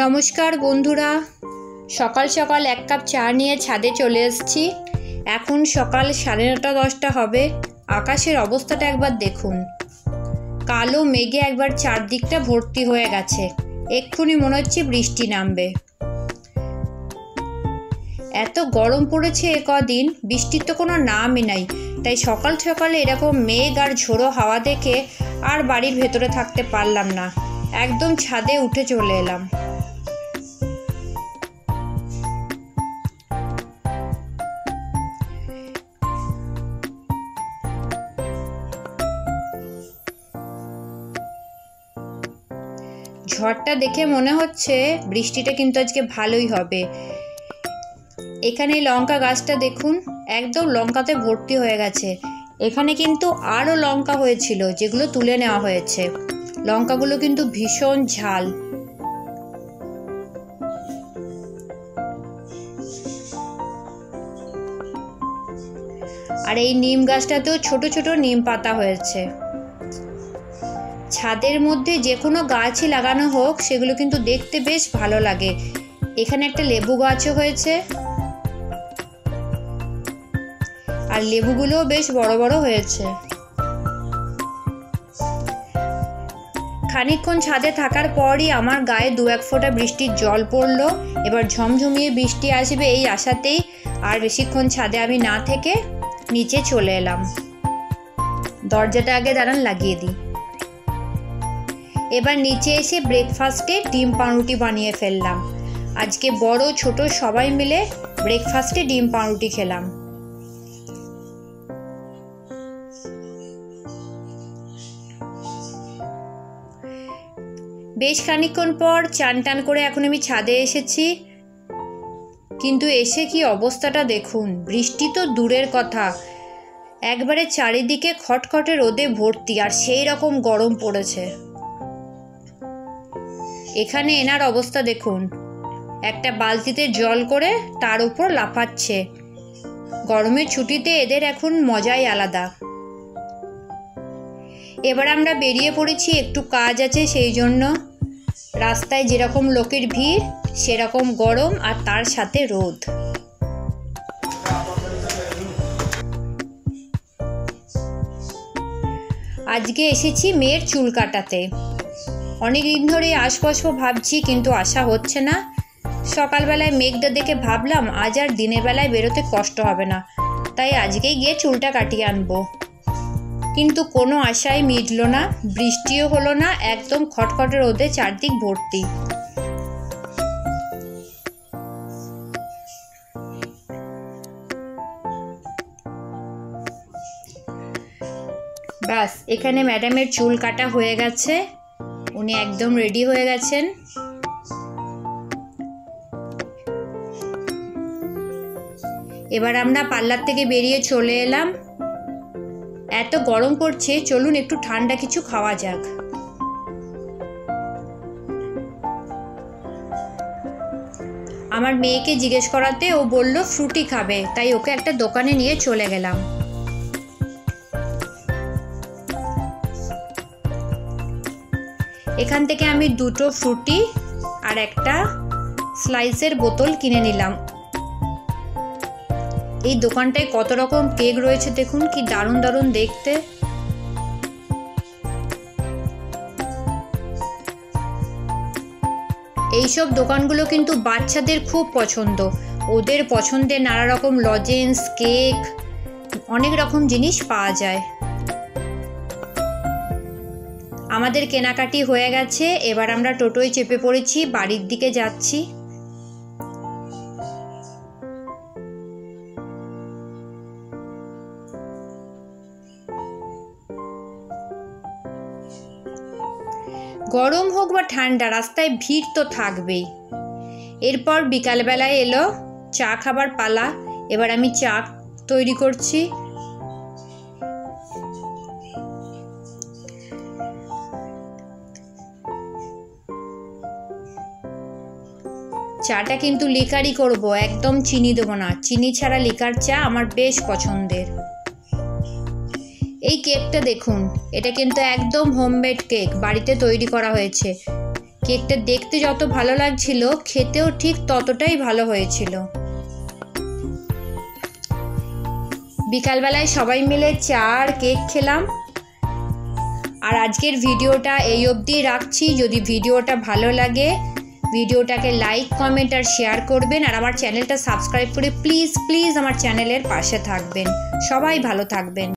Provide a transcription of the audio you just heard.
নমস্কার বন্ধুরা, সকাল সকাল এক কাপ চা নিয়ে ছাদে চলে এসেছি। এখন সকাল 9:30-10টা হবে। আকাশের অবস্থাটা একবার দেখুন, কালো মেঘে একবার চারদিকটা ভর্তি হয়ে গেছে। এক্ষুনি মনে হচ্ছে বৃষ্টি নামবে। এত গরম পড়েছে কদিন, বৃষ্টির তো কোনো নামই নাই। তাই সকাল সকালে এরকম মেঘ আর ঝোড়ো হাওয়া দেখে আর বাড়ির ভেতরে থাকতে পারলাম না, একদম ছাদে উঠে চলে এলাম। ঝড়টা দেখে মনে হচ্ছে বৃষ্টিটা কিন্তু আজকে ভালোই হবে। এখানে লঙ্কা গাছটা দেখুন, একদম লঙ্কাতে ভর্তি হয়ে গেছে। এখানে কিন্তু আরও লঙ্কা হয়েছিল, যেগুলো তুলে নেওয়া হয়েছে। লঙ্কাগুলো কিন্তু ভীষণ ঝাল। আর এই নিম গাছটাতেও ছোট ছোট নিম পাতা হয়েছে। ছাদের মধ্যে যে কোনো গাছই লাগানো হোক, সেগুলো কিন্তু দেখতে বেশ ভালো লাগে। এখানে একটা লেবু গাছও হয়েছে, আর লেবুগুলোও বেশ বড় বড় হয়েছে। খানিকক্ষণ ছাদে থাকার পরই আমার গায়ে 2-1 ফোঁটা বৃষ্টির জল পড়লো। এবার ঝমঝমিয়ে বৃষ্টি আসবে এই আশাতেই আর বেশিক্ষণ ছাদে আমি না থেকে নিচে চলে এলাম। দরজাটা আগে দাঁড়ান লাগিয়ে দিই। এবার নিচে এসে ব্রেকফাস্টে ডিম পাউরুটি বানিয়ে ফেললাম। আজকে বড় ছোট সবাই মিলে ব্রেকফাস্টে ডিম পাউরুটি খেলাম। বেশ খানিকক্ষণ পর চান টান করে এখন আমি ছাদে এসেছি। কিন্তু এসে কি অবস্থাটা দেখুন, বৃষ্টি তো দূরের কথা, একবারে চারিদিকে খটখটে রোদে ভর্তি, আর সেই রকম গরম পড়েছে। এখানে এনার অবস্থা দেখুন, একটা বালতিতে জল করে তার উপর লাফাচ্ছে। গরমের ছুটিতে এদের এখন মজাই আলাদা। এবার আমরা বেরিয়ে পড়েছি, একটু কাজ আছে সেই জন্য। রাস্তায় যেরকম লোকের ভিড়, সেরকম গরম আর তার সাথে রোদ। আজকে এসেছি মেয়ের চুল কাটাতে। অনেক দিন ধরে আসবো ভাবছি, কিন্তু আসা হচ্ছে না। সকালবেলায় মেঘটা দেখে ভাবলাম আজ আর দিনের বেলায় বেরোতে কষ্ট হবে না, তাই আজকেই গিয়ে চুলটা কাটিয়ে আনবো। কিন্তু কোনো আশাই মিটল না, বৃষ্টিও হলো না, একদম খটখটে রোদে চারদিক ভর্তি। ব্যাস, এখানে ম্যাডামের চুল কাটা হয়ে গেছে, উনি একদম রেডি হয়ে গেছেন। এবার আমরা পার্লার থেকে বেরিয়ে চলে এলাম। এত গরম পড়ছে, চলুন একটু ঠান্ডা কিছু খাওয়া যাক। আমার মেয়েকে জিজ্ঞেস করাতে ও বলল ফ্রুটি খাবে, তাই ওকে একটা দোকানে নিয়ে চলে গেলাম। এখান থেকে আমি 2টো ফ্রুটি আর একটা স্লাইসের বোতল কিনে নিলাম। এই দোকানটায় কত রকম কেক রয়েছে দেখুন, কি দারুণ দারুণ দেখতে। এইসব দোকানগুলো কিন্তু বাচ্চাদের খুব পছন্দ। ওদের পছন্দের নানা রকম লজেন্স, কেক, অনেক রকম জিনিস পাওয়া যায়। আমাদের কেনাকাটি হয়ে গেছে, এবার আমরা টোটোয় চেপে পড়েছি, বাড়ির দিকে যাচ্ছি। গরম হোক বা ঠান্ডা, রাস্তায় ভিড় তো থাকবেই। এরপর বিকালবেলায় এলো চা খাবার পালা। এবার আমি চা তৈরি করছি। চাটা কিন্তু লিকারই করব, একদম চিনি দেবো না। চিনি ছাড়া লিকার চা আমার বেশ পছন্দের। এই কেকটা দেখুন, এটা কিন্তু একদম হোমমেড কেক, বাড়িতে তৈরি করা হয়েছে। কেকটা দেখতে যত ভালো লাগছিল খেতেও ঠিক ততটাই ভালো হয়েছিল। বিকালবেলায় সবাই মিলে চা আর কেক খেলাম। আর আজকের ভিডিওটা এই অবধি রাখছি। যদি ভিডিওটা ভালো লাগে ভিডিওটাকে লাইক কমেন্ট আর শেয়ার করবেন, আর আমার চ্যানেলটা সাবস্ক্রাইব করে প্লিজ আমার চ্যানেলের পাশে থাকবেন। সবাই ভালো থাকবেন।